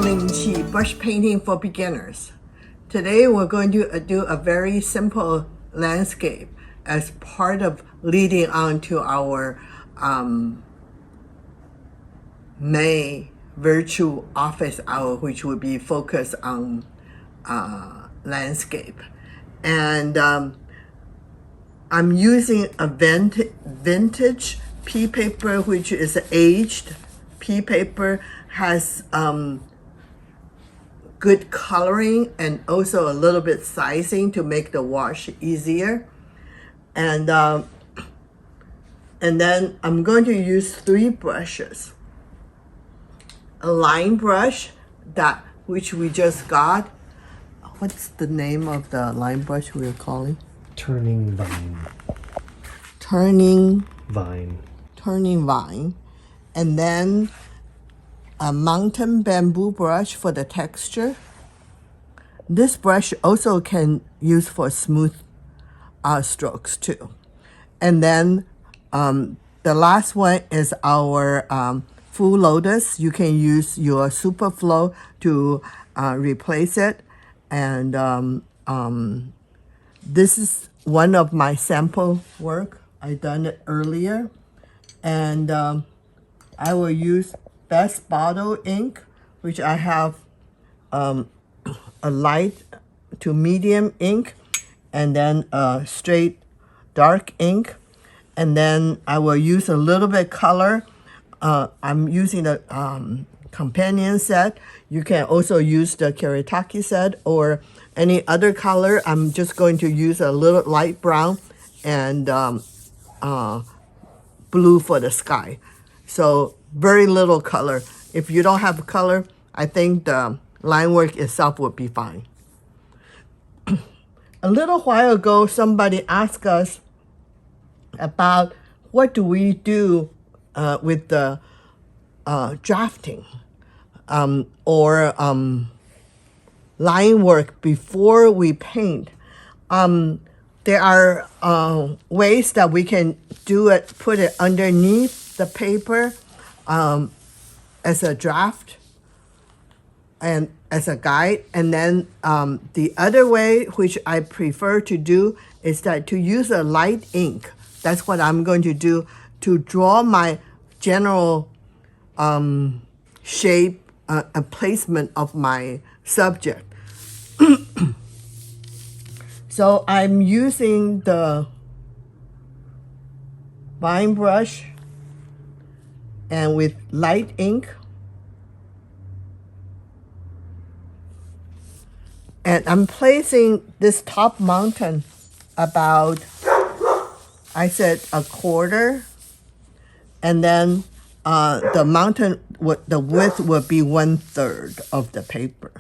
Ling Chi, brush painting for beginners. Today we're going to do a very simple landscape as part of leading on to our May virtual office hour, which will be focused on landscape. And I'm using a vintage pea paper, which is aged pea paper, has good coloring and also a little bit sizing to make the wash easier. And then I'm going to use 3 brushes. A line brush, which we just got. What's the name of the line brush we're calling? Turning vine. Turning Vine. vine. And then a mountain bamboo brush for the texture. This brush also can use for smooth strokes too. And then the last one is our full Lotus. You can use your super flow to replace it. And this is one of my sample work. I done it earlier. And I will use Best Bottle ink, which I have a light to medium ink, and then a straight dark ink. And then I will use a little bit color. I'm using the companion set. You can also use the Kiritaki set or any other color. I'm just going to use a little light brown and blue for the sky. So very little color. If you don't have color, I think the line work itself would be fine. A little while ago, somebody asked us about what do we do with the drafting or line work before we paint. There are ways that we can do it, put it underneath the paper as a draft and as a guide. And then the other way, which I prefer to do, is that to use a light ink. That's what I'm going to do to draw my general shape and placement of my subject. So I'm using the vine brush and with light ink. And I'm placing this top mountain about, I said, a quarter. And then the mountain, the width would be 1/3 of the paper.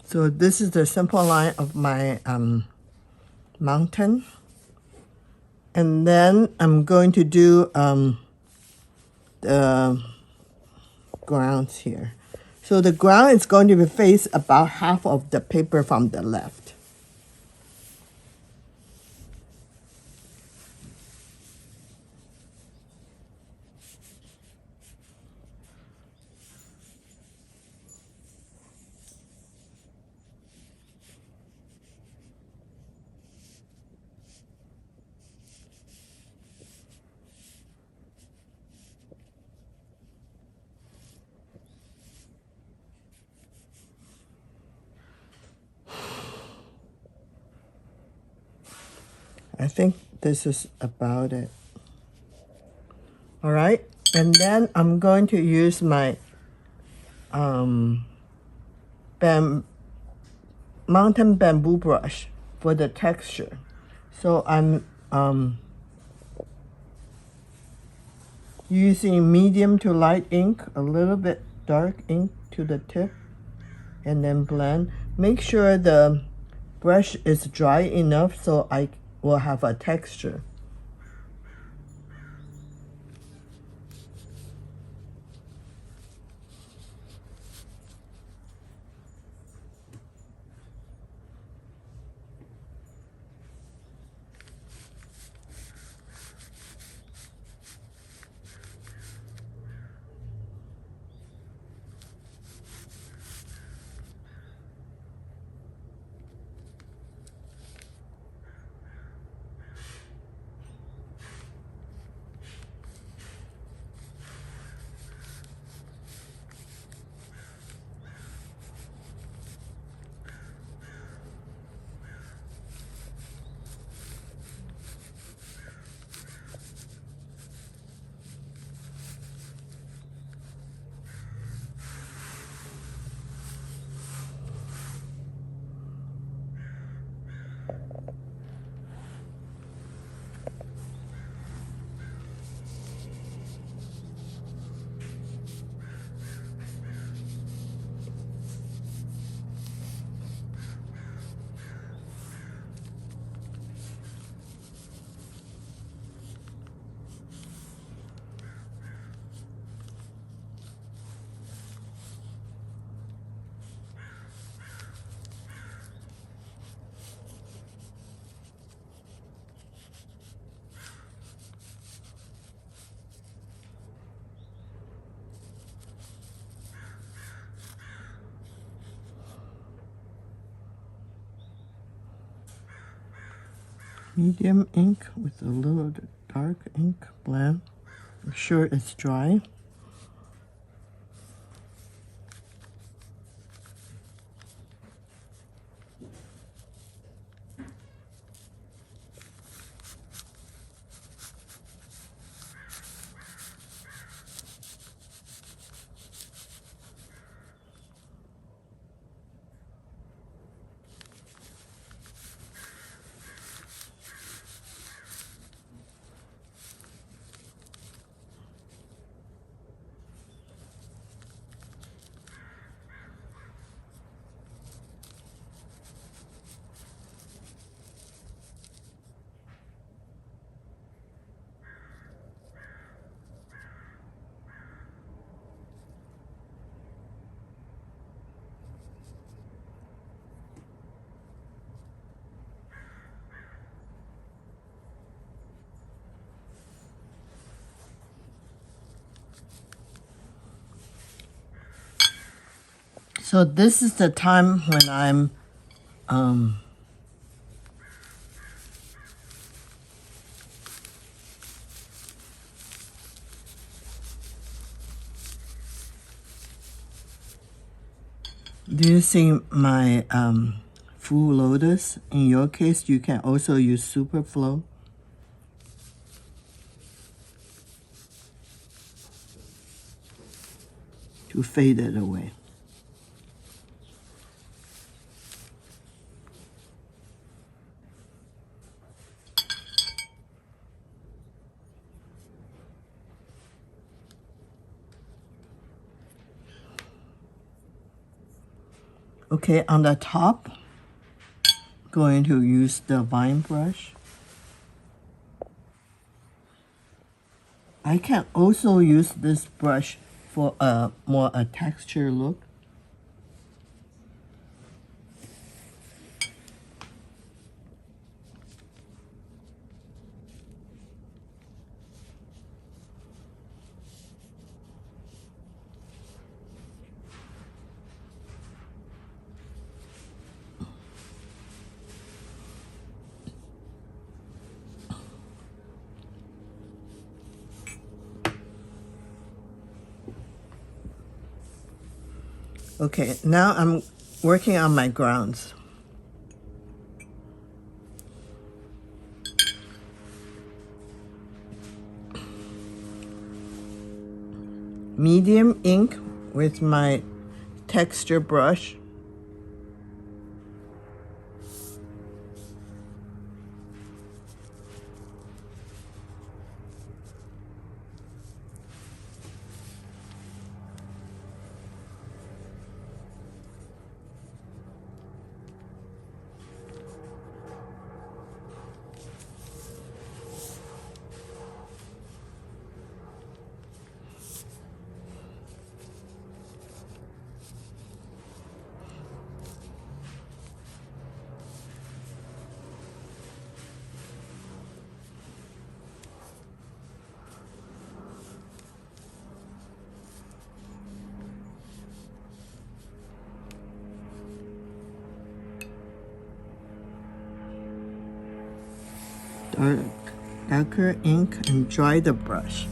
So this is the simple line of my mountain. And then I'm going to do the grounds here. So the ground is going to be face about half of the paper from the left. I think this is about it. All right, and then I'm going to use my mountain bamboo brush for the texture. So I'm using medium to light ink, a little bit dark ink to the tip, and then blend. Make sure the brush is dry enough so I will have a texture. Medium ink with a little dark ink blend. Make sure it's dry. So this is the time when I'm using my full lotus. In your case, you can also use super flow. To fade it away. Okay, on the top, going to use the vine brush. I can also use this brush for a more texture look. Okay, now I'm working on my grounds. Medium ink with my texture brush. darker ink and dry the brush.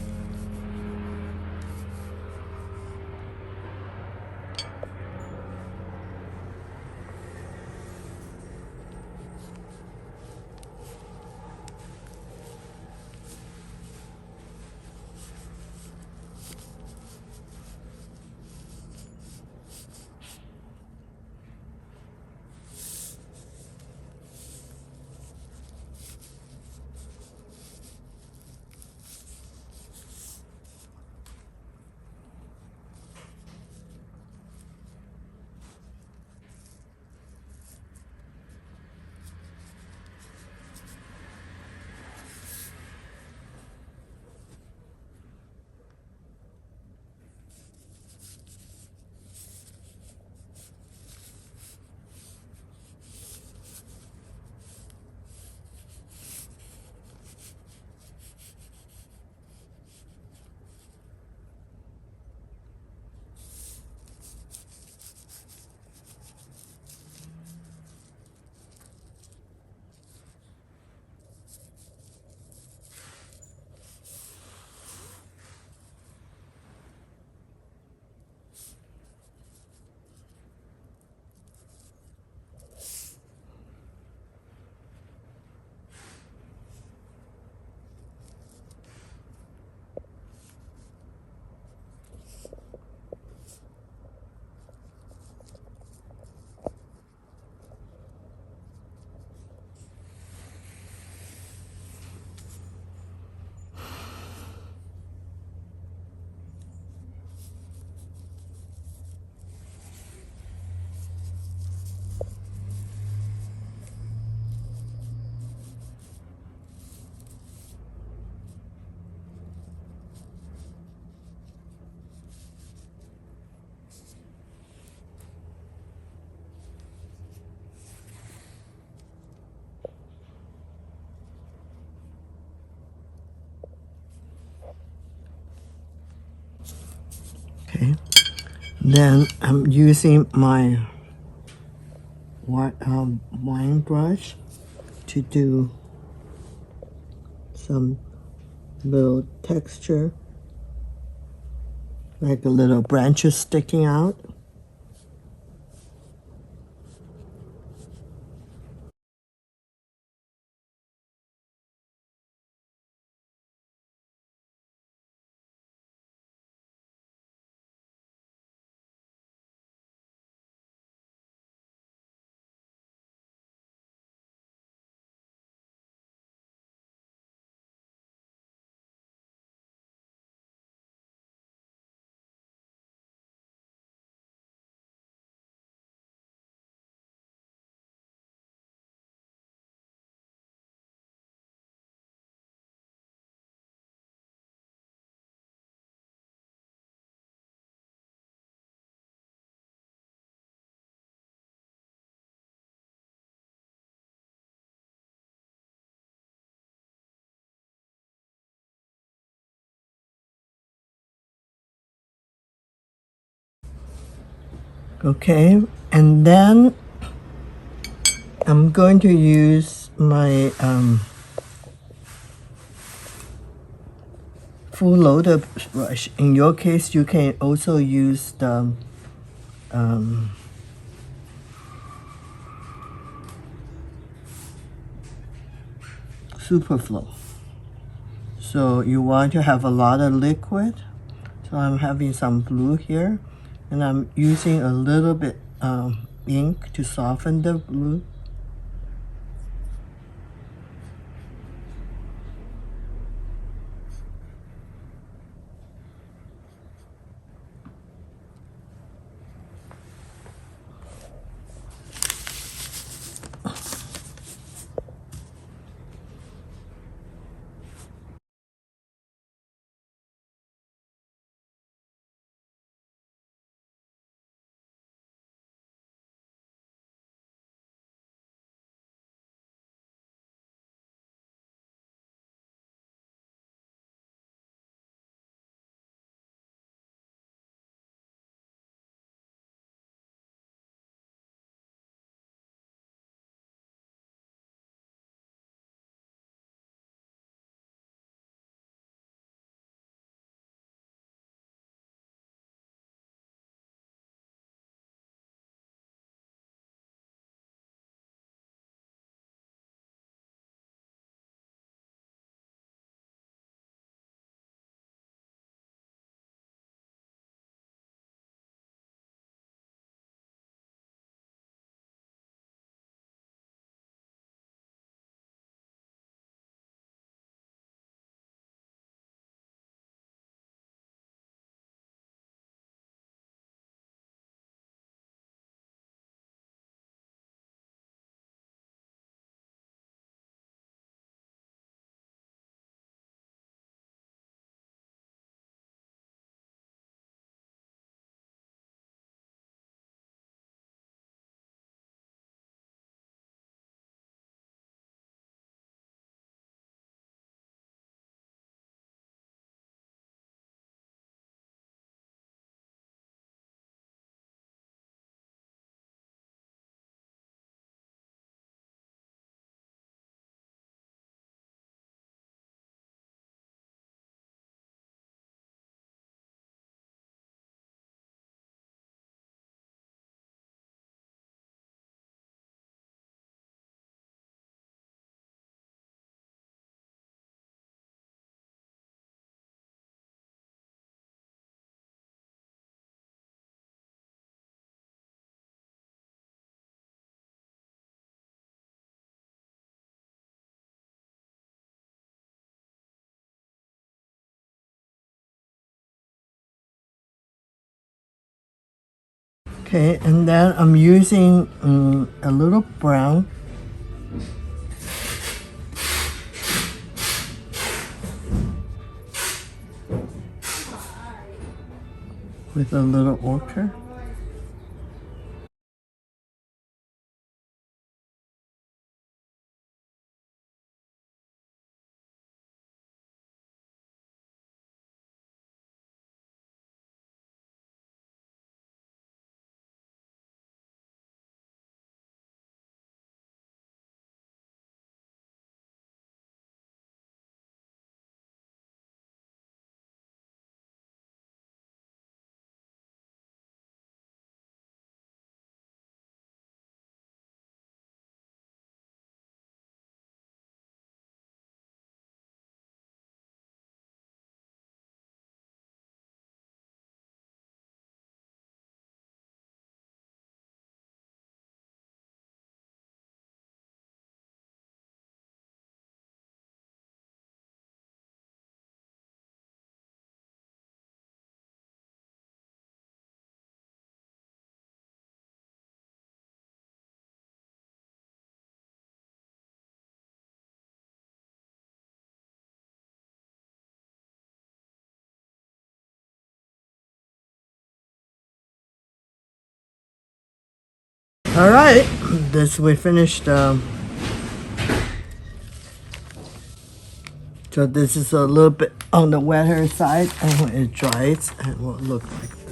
Okay, then I'm using my wine brush to do some little texture, like a little branches sticking out. Okay, and then I'm going to use my full loader brush. In your case, you can also use the superflow. So you want to have a lot of liquid. So I'm having some blue here, and I'm using a little bit ink to soften the blue. Okay, and then I'm using a little brown. With a little ochre. All right, this we finished. So this is a little bit on the wetter side, and when it dries, it will look like